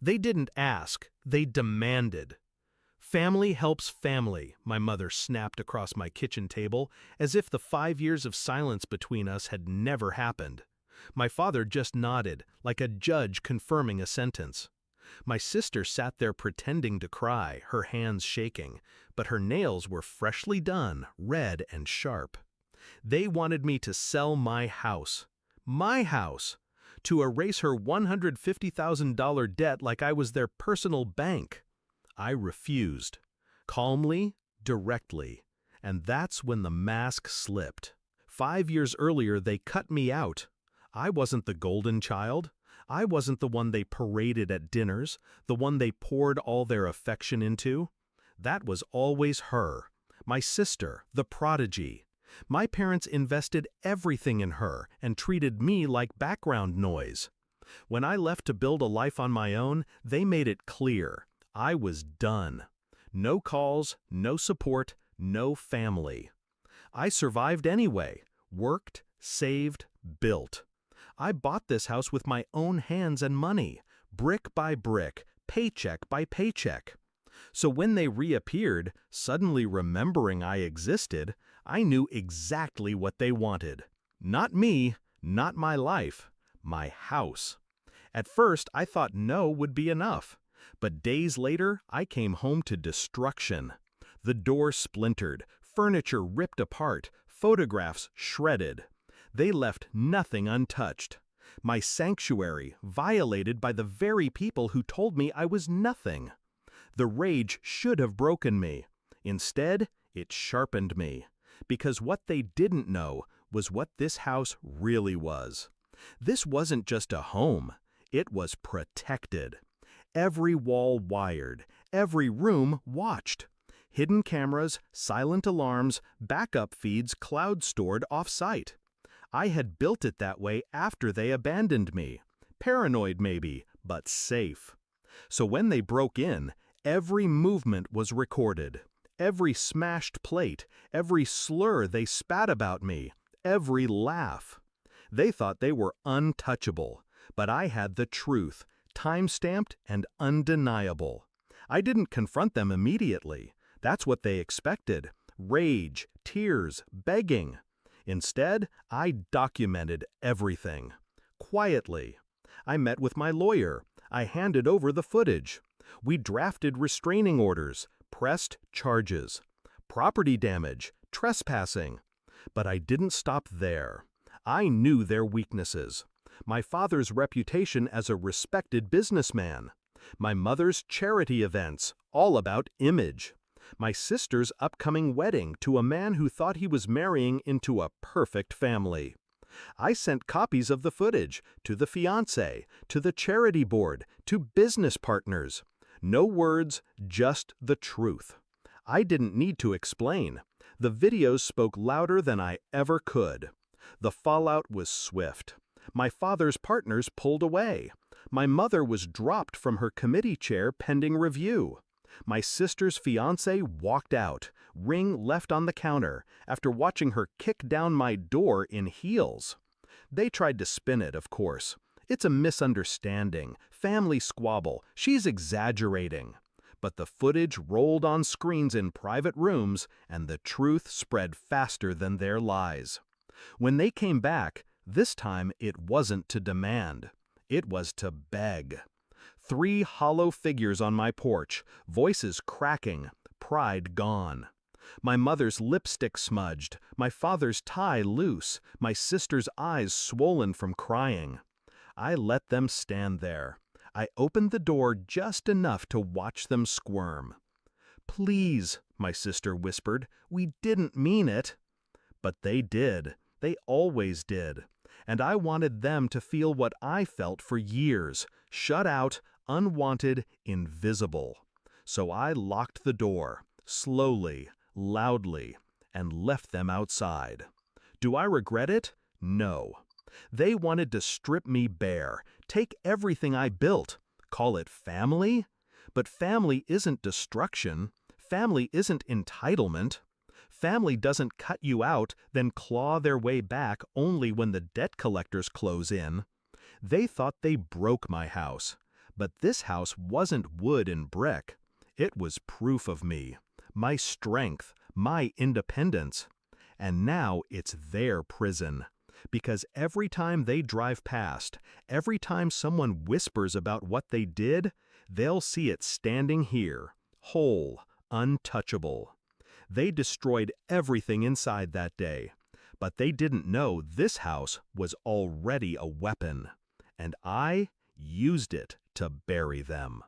They didn't ask, they demanded. Family helps family, my mother snapped across my kitchen table, as if the 5 years of silence between us had never happened. My father just nodded, like a judge confirming a sentence. My sister sat there pretending to cry, her hands shaking, but her nails were freshly done, red and sharp. They wanted me to sell my house. My house! To erase her $150,000 debt like I was their personal bank. I refused. Calmly, directly. And that's when the mask slipped. 5 years earlier, they cut me out. I wasn't the golden child. I wasn't the one they paraded at dinners, the one they poured all their affection into. That was always her, my sister, the prodigy. My parents invested everything in her and treated me like background noise. When I left to build a life on my own, they made it clear. I was done. No calls, no support, no family. I survived anyway, worked, saved, built. I bought this house with my own hands and money, brick by brick, paycheck by paycheck. So when they reappeared, suddenly remembering I existed, I knew exactly what they wanted. Not me, not my life, my house. At first, I thought no would be enough. But days later, I came home to destruction. The door splintered, furniture ripped apart, photographs shredded. They left nothing untouched. My sanctuary violated by the very people who told me I was nothing. The rage should have broken me. Instead, it sharpened me. Because what they didn't know was what this house really was. This wasn't just a home. It was protected. Every wall wired, every room watched. Hidden cameras, silent alarms, backup feeds cloud-stored off-site. I had built it that way after they abandoned me. Paranoid maybe, but safe. So when they broke in, every movement was recorded. Every smashed plate, every slur they spat about me, every laugh. They thought they were untouchable, but I had the truth, time-stamped and undeniable. I didn't confront them immediately. That's what they expected. Rage, tears, begging. Instead, I documented everything. Quietly. I met with my lawyer. I handed over the footage. We drafted restraining orders, pressed charges. Property damage, trespassing. But I didn't stop there. I knew their weaknesses. My father's reputation as a respected businessman. My mother's charity events, all about image. My sister's upcoming wedding to a man who thought he was marrying into a perfect family. I sent copies of the footage to the fiancé, to the charity board, to business partners. No words, just the truth. I didn't need to explain. The videos spoke louder than I ever could. The fallout was swift. My father's partners pulled away. My mother was dropped from her committee chair pending review. My sister's fiancé walked out, ring left on the counter, after watching her kick down my door in heels. They tried to spin it, of course. It's a misunderstanding, family squabble, she's exaggerating. But the footage rolled on screens in private rooms, and the truth spread faster than their lies. When they came back, this time it wasn't to demand. It was to beg. 3 hollow figures on my porch, voices cracking, pride gone. My mother's lipstick smudged, my father's tie loose, my sister's eyes swollen from crying. I let them stand there. I opened the door just enough to watch them squirm. "Please," my sister whispered, "we didn't mean it." But they did. They always did. And I wanted them to feel what I felt for years, shut out, unwanted, invisible. So I locked the door, slowly, loudly, and left them outside. Do I regret it? No. They wanted to strip me bare, take everything I built, call it family? But family isn't destruction. Family isn't entitlement. Family doesn't cut you out, then claw their way back only when the debt collectors close in. They thought they broke my house. But this house wasn't wood and brick. It was proof of me, my strength, my independence. And now it's their prison. Because every time they drive past, every time someone whispers about what they did, they'll see it standing here, whole, untouchable. They destroyed everything inside that day, but they didn't know this house was already a weapon, and I used it to bury them.